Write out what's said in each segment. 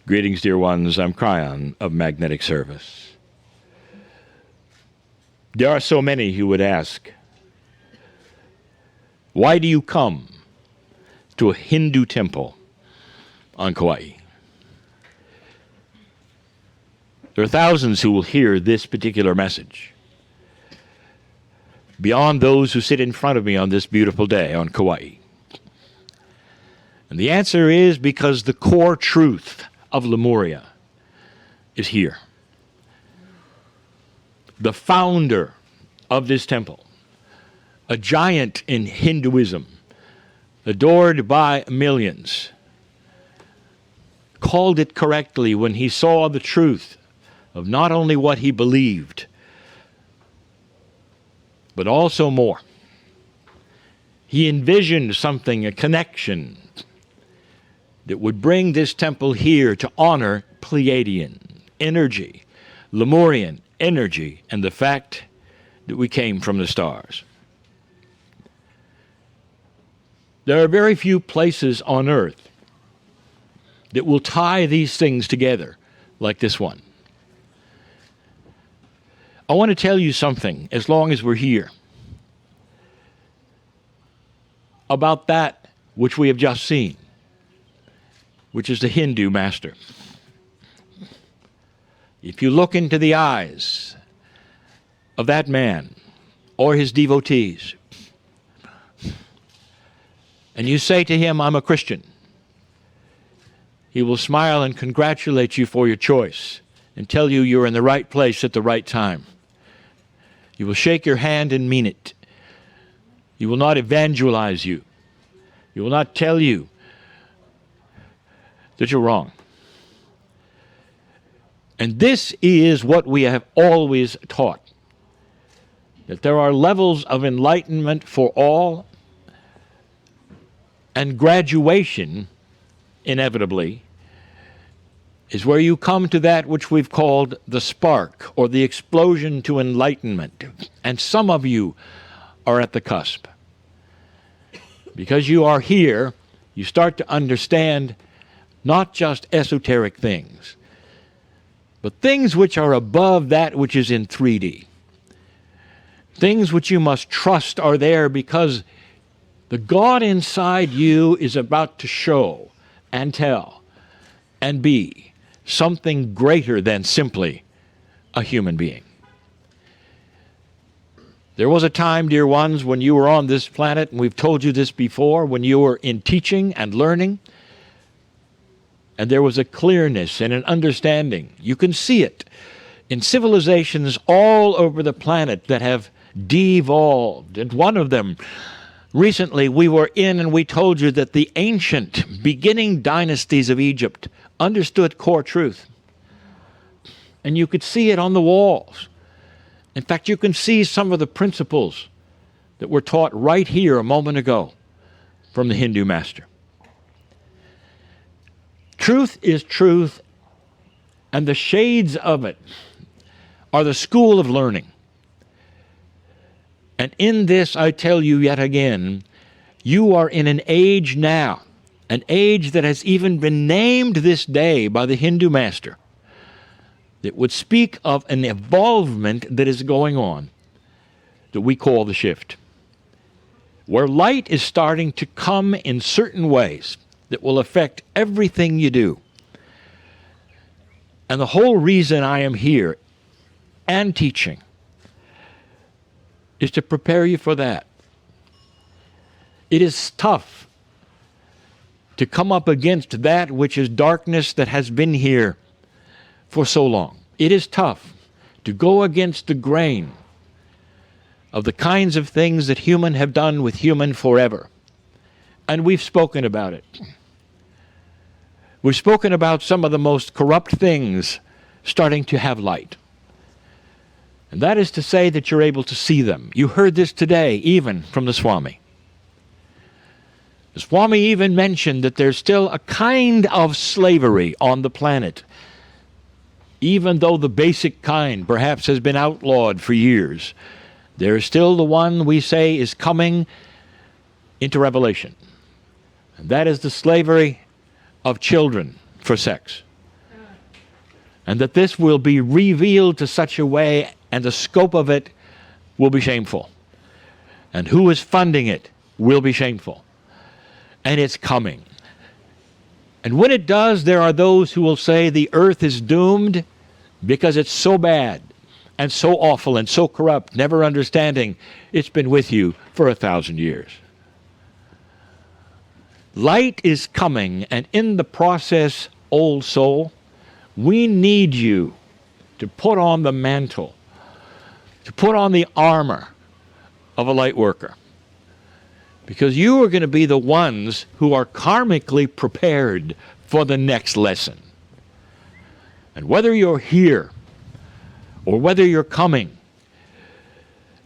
Greetings, dear ones. I'm Kryon of Magnetic Service. There are so many who would ask, why do you come to a Hindu temple on Kauai? There are thousands who will hear this particular message, beyond those who sit in front of me on this beautiful day on Kauai. And the answer is because the core truth of Lemuria is here. The founder of this temple, a giant in Hinduism, adored by millions, called it correctly when he saw the truth of not only what he believed, but also more. He envisioned something, a connection, that would bring this temple here to honor Pleiadian energy, Lemurian energy, and the fact that we came from the stars. There are very few places on earth that will tie these things together like this one. I want to tell you something, as long as we're here, about that which we have just seen, which is the Hindu master. If you look into the eyes of that man or his devotees, and you say to him, I'm a Christian, he will smile and congratulate you for your choice and tell you you're in the right place at the right time. He will shake your hand and mean it. He will not evangelize you. He will not tell you that you're wrong. And this is what we have always taught, that there are levels of enlightenment for all, and graduation, inevitably, is where you come to that which we've called the spark, or the explosion to enlightenment. And some of you are at the cusp. Because you are here, you start to understand not just esoteric things, but things which are above that which is in 3D. Things which you must trust are there because the God inside you is about to show and tell and be something greater than simply a human being. There was a time, dear ones, when you were on this planet, and we've told you this before, when you were in teaching and learning, and there was a clearness and an understanding. You can see it in civilizations all over the planet that have devolved. And one of them, recently we were in and we told you that the ancient beginning dynasties of Egypt understood core truth. And you could see it on the walls. In fact, you can see some of the principles that were taught right here a moment ago from the Hindu master. Truth is truth, and the shades of it are the school of learning. And in this, I tell you yet again, you are in an age now, an age that has even been named this day by the Hindu master, that would speak of an evolvement that is going on, that we call the shift, where light is starting to come in certain ways that will affect everything you do. And the whole reason I am here and teaching is to prepare you for that. It is tough to come up against that which is darkness that has been here for so long. It is tough to go against the grain of the kinds of things that human have done with human forever. And we've spoken about it. We've spoken about some of the most corrupt things starting to have light. And that is to say that you're able to see them. You heard this today, even from the Swami. The Swami even mentioned that there's still a kind of slavery on the planet, even though the basic kind perhaps has been outlawed for years. There is still the one we say is coming into revelation. And that is the slavery of children for sex. and that this will be revealed to such a way, and the scope of it will be shameful. And who is funding it will be shameful. And it's coming. And when it does, there are those who will say the earth is doomed because it's so bad and so awful and so corrupt, never understanding it's been with you for 1,000 years. Light is coming, and in the process, old soul, we need you to put on the mantle, to put on the armor of a light worker. Because you are going to be the ones who are karmically prepared for the next lesson. And whether you're here or whether you're coming,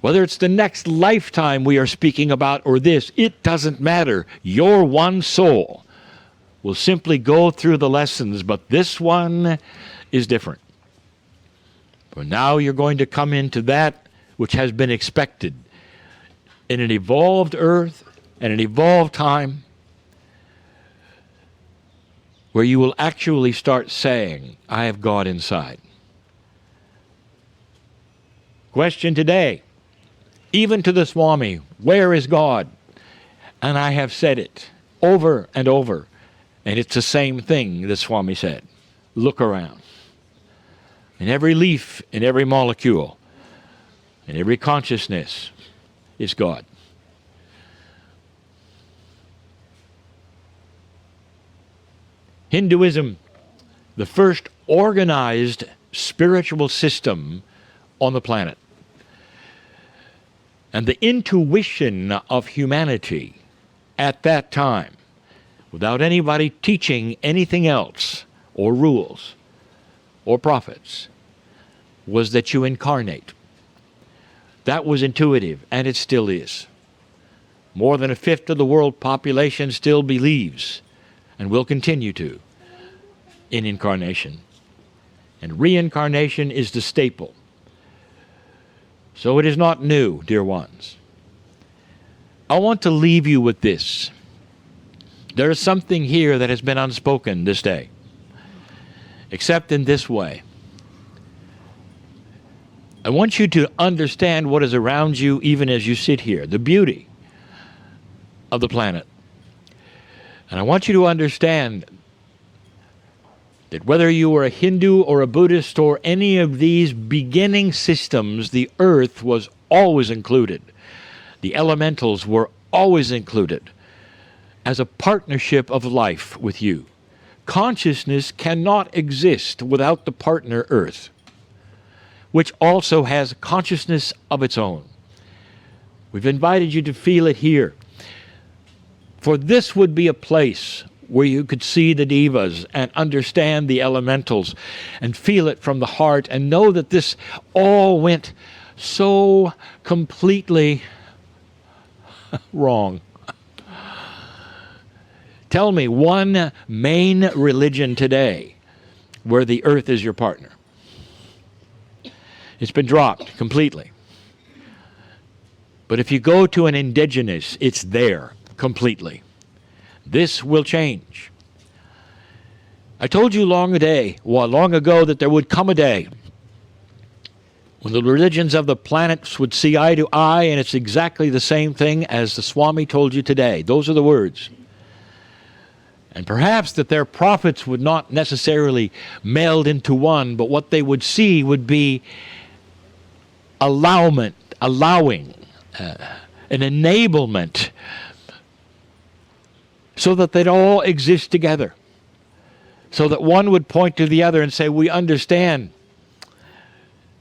whether it's the next lifetime we are speaking about or this, it doesn't matter. Your one soul will simply go through the lessons, but this one is different. For now you're going to come into that which has been expected in an evolved earth and an evolved time, where you will actually start saying, I have God inside. Question today, even to the Swami, where is God? And I have said it over and over. And it's the same thing the Swami said. Look around. In every leaf, in every molecule, in every consciousness is God. Hinduism, the first organized spiritual system on the planet. And the intuition of humanity at that time, without anybody teaching anything else, or rules, or prophets, was that you incarnate. That was intuitive, and it still is. More than a fifth of the world population still believes, and will continue to, in incarnation. And reincarnation is the staple. So it is not new, dear ones. I want to leave you with this. There is something here that has been unspoken this day, except in this way. I want you to understand what is around you even as you sit here, the beauty of the planet. And I want you to understand that whether you are a Hindu or a Buddhist or any of these beginning systems, the earth was always included. The elementals were always included as a partnership of life with you. Consciousness cannot exist without the partner earth, which also has consciousness of its own. We've invited you to feel it here. For this would be a place where you could see the devas and understand the elementals and feel it from the heart and know that this all went so completely wrong. Tell me one main religion today where the earth is your partner. It's been dropped completely. But if you go to an indigenous, it's there completely. This will change. I told you long ago that there would come a day when the religions of the planets would see eye to eye, and it's exactly the same thing as the Swami told you today. Those are the words. And perhaps that their prophets would not necessarily meld into one, but what they would see would be allowing, an enablement, so that they'd all exist together. So that one would point to the other and say, we understand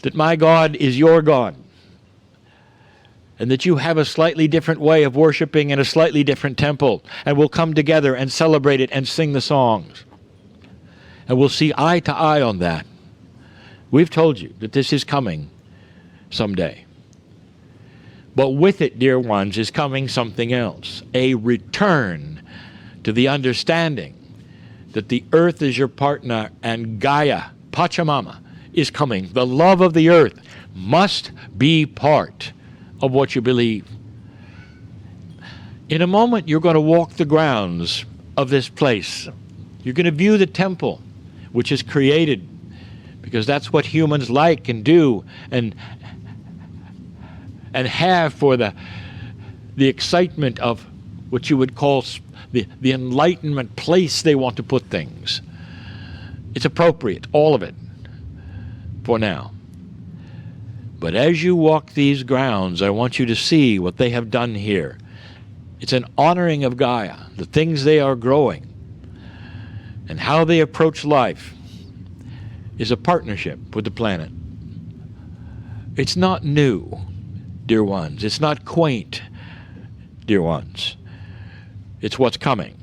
that my God is your God, and that you have a slightly different way of worshiping in a slightly different temple, and we'll come together and celebrate it and sing the songs. And we'll see eye to eye on that. We've told you that this is coming someday. But with it, dear ones, is coming something else, a return to the understanding that the earth is your partner and Gaia, Pachamama, is coming. The love of the earth must be part of what you believe. In a moment, you're going to walk the grounds of this place. You're going to view the temple, which is created because that's what humans like and do and have for the excitement of what you would call the enlightenment place they want to put things. It's appropriate, all of it, for now. But as you walk these grounds, I want you to see what they have done here. It's an honoring of Gaia, the things they are growing, and how they approach life is a partnership with the planet. It's not new, dear ones. It's not quaint, dear ones. It's what's coming.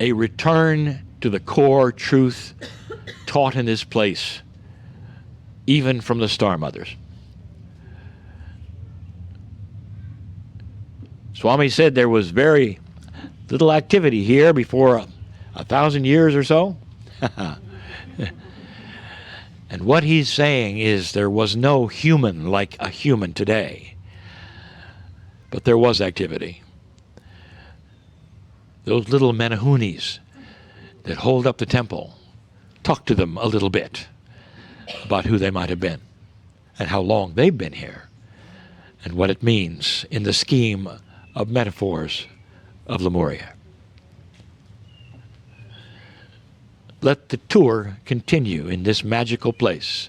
A return to the core truth taught in this place, even from the Star Mothers. Swami said there was very little activity here before 1,000 years or so. And what he's saying is there was no human like a human today. But there was activity. Those little menahunis that hold up the temple, talk to them a little bit about who they might have been and how long they've been here and what it means in the scheme of metaphors of Lemuria. Let the tour continue in this magical place,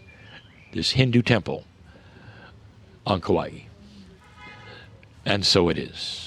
this Hindu temple on Kauai. And so it is.